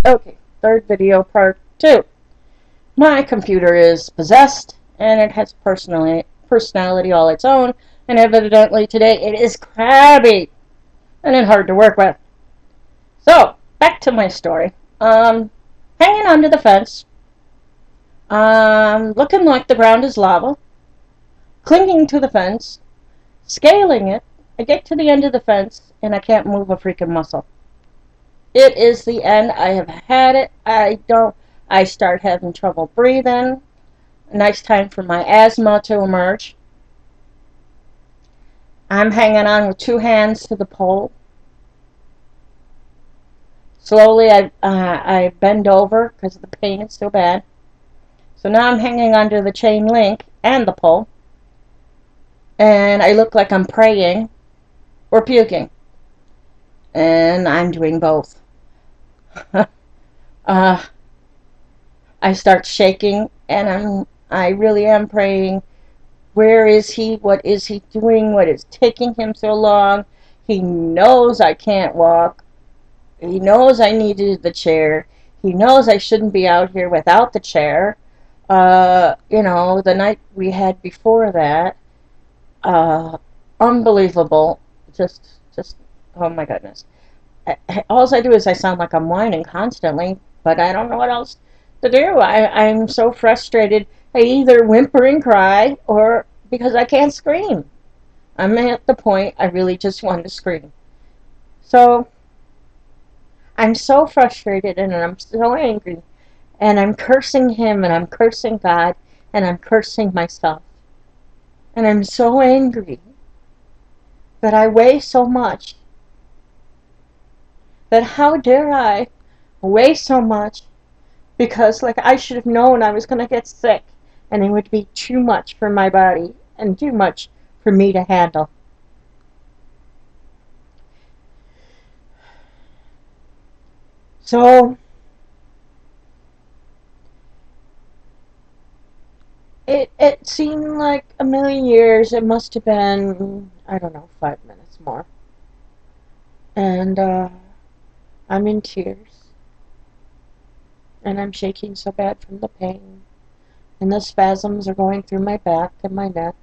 Okay, third video, part 2. My computer is possessed, and it has personality all its own, and evidently today it is crabby and hard to work with. So, back to my story. Hanging onto the fence, looking like the ground is lava, clinging to the fence, scaling it. I get to the end of the fence, and I can't move a freaking muscle. It is the end. I have had it. I start having trouble breathing. A nice time for my asthma to emerge. I'm hanging on with two hands to the pole. Slowly, I bend over because the pain is so bad. So now I'm hanging onto the chain link and the pole. And I look like I'm praying or puking. And I'm doing both. uh, I start shaking, and I really am praying. Where is he? What is he doing? What is taking him so long? He knows I can't walk. He knows I needed the chair. He knows I shouldn't be out here without the chair. The night we had before that, uh, unbelievable. Just, oh my goodness. All I do is I sound like I'm whining constantly, but I don't know what else to do. I'm so frustrated. I either whimper and cry or because I can't scream. I'm at the point I really just want to scream. So I'm so frustrated and I'm so angry. And I'm cursing him and I'm cursing God and I'm cursing myself. And I'm so angry that I weigh so much. That how dare I weigh so much because like I should have known I was going to get sick and it would be too much for my body and too much for me to handle. So it seemed like a million years. It must have been, I don't know, 5 minutes more. And I'm in tears. And I'm shaking so bad from the pain. And the spasms are going through my back and my neck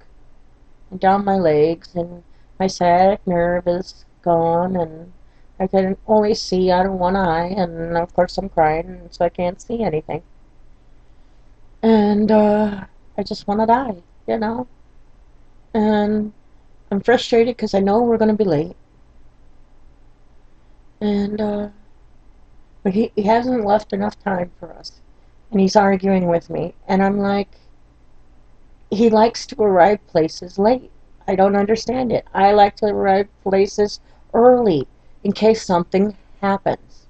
and down my legs. And my sciatic nerve is gone. And I can only see out of one eye. And of course I'm crying, so I can't see anything. And I just want to die, you know? And I'm frustrated because I know we're going to be late. And, but he hasn't left enough time for us. And he's arguing with me. And I'm like, he likes to arrive places late. I don't understand it. I like to arrive places early in case something happens.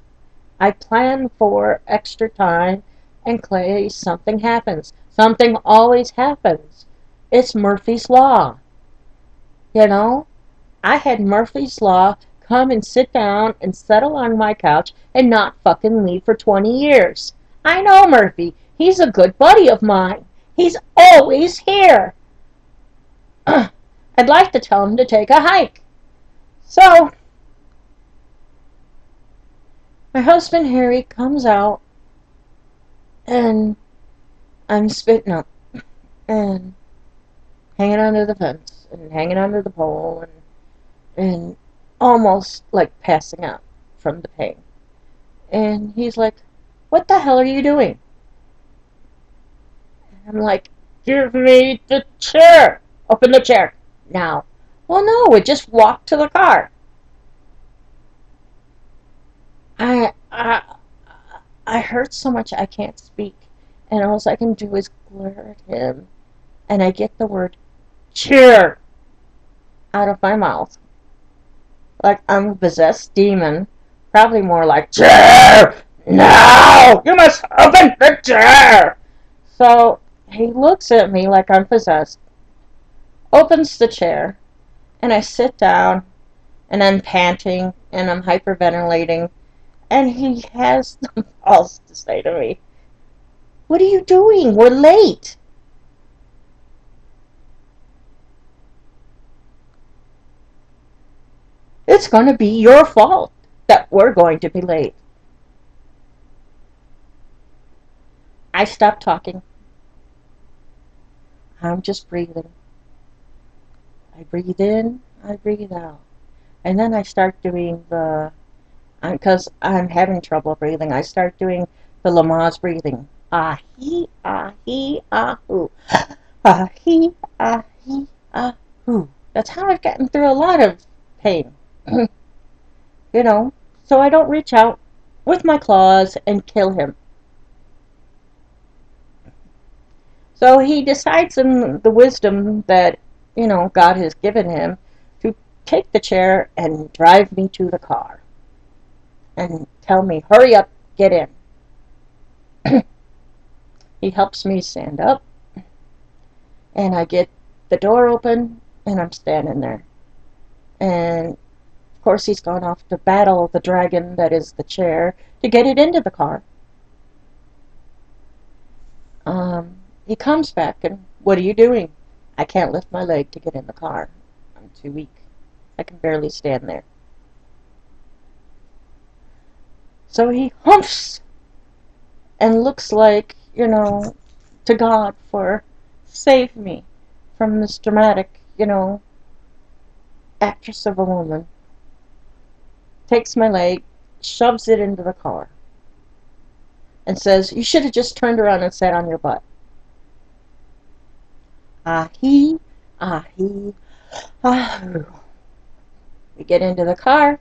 I plan for extra time in case something happens. Something always happens. It's Murphy's Law. You know? I had Murphy's Law come and sit down and settle on my couch and not fucking leave for 20 years. I know Murphy. He's a good buddy of mine. He's always here. I'd like to tell him to take a hike. So, my husband Harry comes out and I'm spitting up and hanging onto the fence and hanging onto the pole and almost like passing out from the pain. And he's like, "What the hell are you doing?" And I'm like, "Give me the chair. Open the chair now." Well, no, it just walked to the car. I I I hurt so much I can't speak, and all I can do is glare at him, and I get the word "chair" out of my mouth like I'm a possessed demon. Probably more like "chair now. You must open the chair." So he looks at me like I'm possessed, opens the chair, and I sit down, and I'm panting, and I'm hyperventilating, and he has the balls to say to me, "What are you doing? We're late." It's going to be your fault that we're going to be late. I stop talking. I'm just breathing. I breathe in, I breathe out. And then I start doing because I'm having trouble breathing, I start doing the Lamaze breathing. Ah, hee, ah, hoo. Ah, hee, ah, hoo. That's how I've gotten through a lot of pain. you know, so I don't reach out with my claws and kill him. So he decides in the wisdom that, God has given him to take the chair and drive me to the car and tell me, hurry up, get in. He helps me stand up, and I get the door open, and I'm standing there. And of course, he's gone off to battle the dragon that is the chair to get it into the car. He comes back, and what are you doing? I can't lift my leg to get in the car. I'm too weak. I can barely stand there. So he humps and looks like, to God for save me from this dramatic, actress of a woman. Takes my leg, shoves it into the car, and says, you should have just turned around and sat on your butt. Ah hee, ah hee, ah hoo. We get into the car.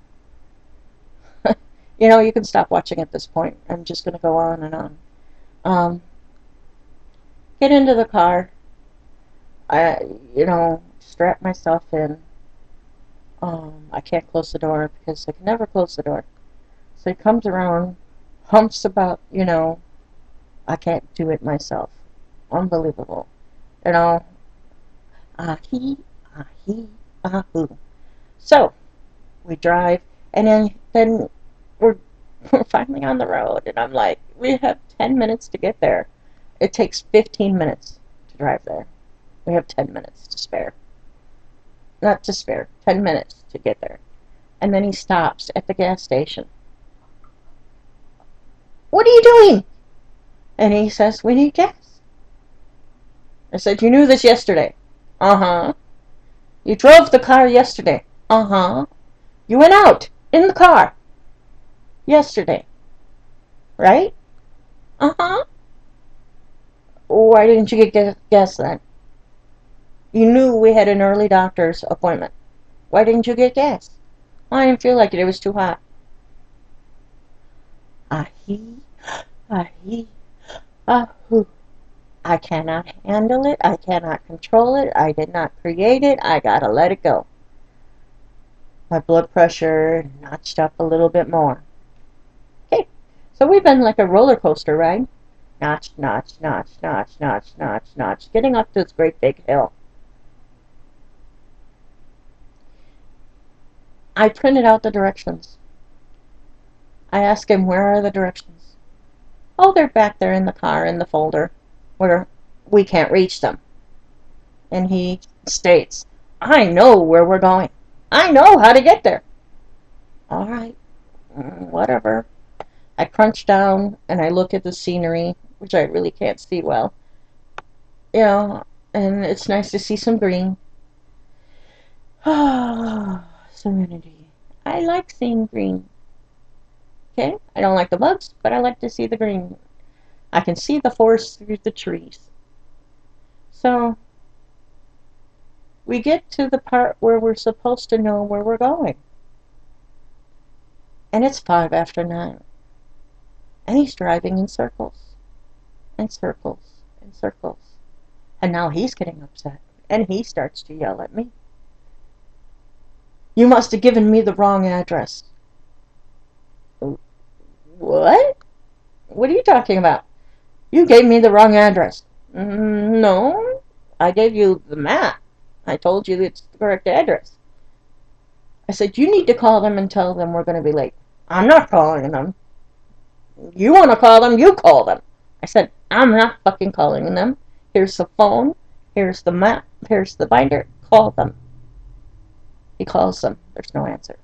You can stop watching at this point. I'm just going to go on and on. Um, get into the car. I, strap myself in. I can't close the door because I can never close the door. So he comes around, humps about, I can't do it myself. Unbelievable. You know, ah hee, ah hoo. So we drive, and then we're we're finally on the road, and I'm like, we have 10 minutes to get there. It takes 15 minutes to drive there. We have 10 minutes to spare. Not to spare, 10 minutes to get there. And then he stops at the gas station. What are you doing? And he says, we need gas. I said, you knew this yesterday. Uh-huh. You drove the car yesterday. Uh-huh. You went out in the car yesterday. Right? Uh-huh. Why didn't you get gas then? You knew we had an early doctor's appointment. Why didn't you get gas? Well, I didn't feel like it. It was too hot. Ah-hee, ah-hee, ah-hoo. I cannot handle it. I cannot control it. I did not create it. I gotta let it go. My blood pressure notched up a little bit more. Okay, so we've been like a roller coaster ride. Notch, notch, notch, notch, notch, notch, notch, getting up to this great big hill. I printed out the directions. I asked him, where are the directions? Oh, they're back there in the car in the folder where we can't reach them. And he states, I know where we're going. I know how to get there. All right, whatever. I crunch down and I look at the scenery, which I really can't see well. You know, and it's nice to see some green. Ah, serenity. I like seeing green. Okay? I don't like the bugs, but I like to see the green. I can see the forest through the trees. So, we get to the part where we're supposed to know where we're going. And it's 5 after 9. And he's driving in circles. And circles. And circles. And now he's getting upset. And he starts to yell at me. You must have given me the wrong address. What? What are you talking about? You gave me the wrong address. No, I gave you the map. I told you it's the correct address. I said, you need to call them and tell them we're going to be late. I'm not calling them. You want to call them, you call them. I said, I'm not fucking calling them. Here's the phone. Here's the map. Here's the binder. Call them. He calls them. There's no answer.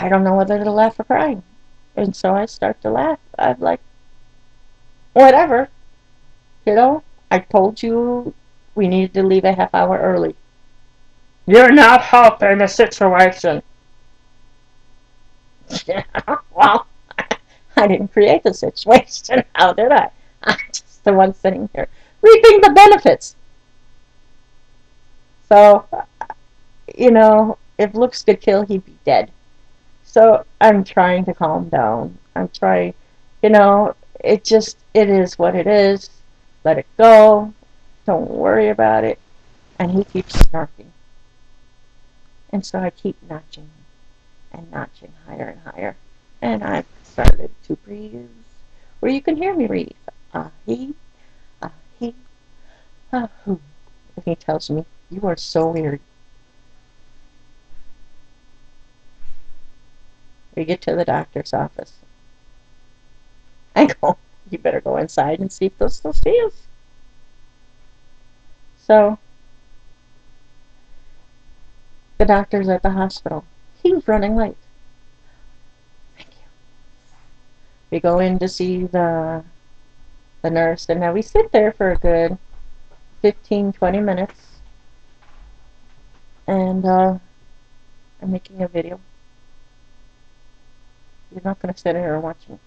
I don't know whether to laugh or cry. And so I start to laugh. I'm like, whatever, you know, I told you we needed to leave a half hour early. You're not helping the situation. Yeah, well, I didn't create the situation. How did I? I'm just the one sitting here reaping the benefits. So, if looks could kill, he'd be dead. So I'm trying to calm down. I'm trying, it is what it is. Let it go. Don't worry about it. And he keeps snarking. And so I keep notching and notching higher and higher. And I've started to breathe where you can hear me breathe. He, he, who. And he tells me, you are so weird. We get to the doctor's office. I go, you better go inside and see if they'll still see us. So the doctor's at the hospital. He's running late. Thank you. We go in to see the nurse, and now we sit there for a good 15, 20 minutes, and I'm making a video. You're not going to sit here and watch me.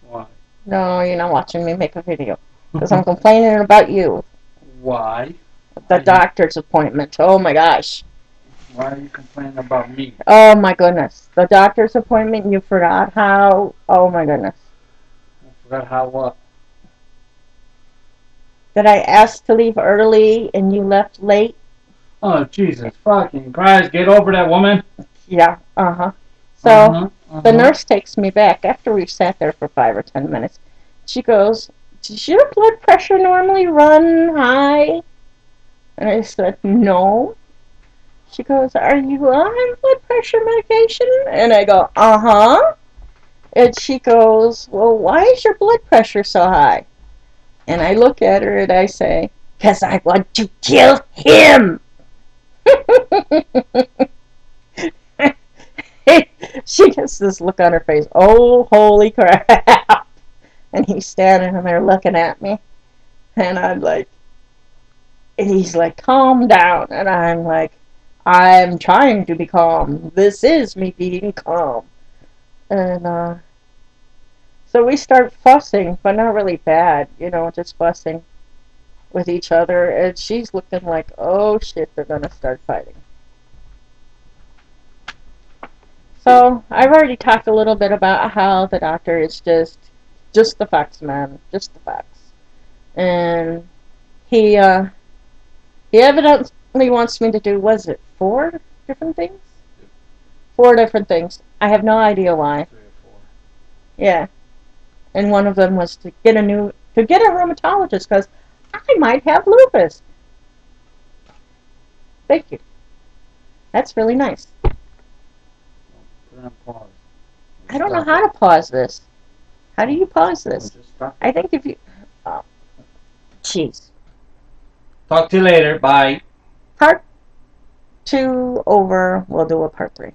Why? No, you're not watching me make a video, because I'm complaining about you. Why? The doctor's appointment. Oh my gosh. Why are you complaining about me? Oh my goodness. The doctor's appointment, you forgot how. Oh my goodness. I forgot how what? That I asked to leave early and you left late? Oh, Jesus fucking Christ. Get over that, woman. Yeah, uh-huh. So the Uh-huh. nurse takes me back after we've sat there for 5 or 10 minutes. She goes, does your blood pressure normally run high? And I said, no. She goes, are you on blood pressure medication? And I go, uh-huh. And she goes, well, why is your blood pressure so high? And I look at her and I say, because I want to kill him. She gets this look on her face. Oh, holy crap. And he's standing there looking at me. And I'm like, and he's like, calm down. And I'm like, I'm trying to be calm. This is me being calm. And so we start fussing, but not really bad, just fussing with each other. And she's looking like, oh shit, they're going to start fighting. So I've already talked a little bit about how the doctor is just the facts, man, just the facts. And he evidently wants me to do, was it 4 different things? 4 different things. I have no idea why. 3 or 4. Yeah, and one of them was to get a rheumatologist because I might have lupus. Thank you. That's really nice. Put it on pause. I don't know how to pause this. How do you pause this? Just stop. I think if you. Oh, jeez. Talk to you later. Bye. Part 2 over. We'll do a part 3.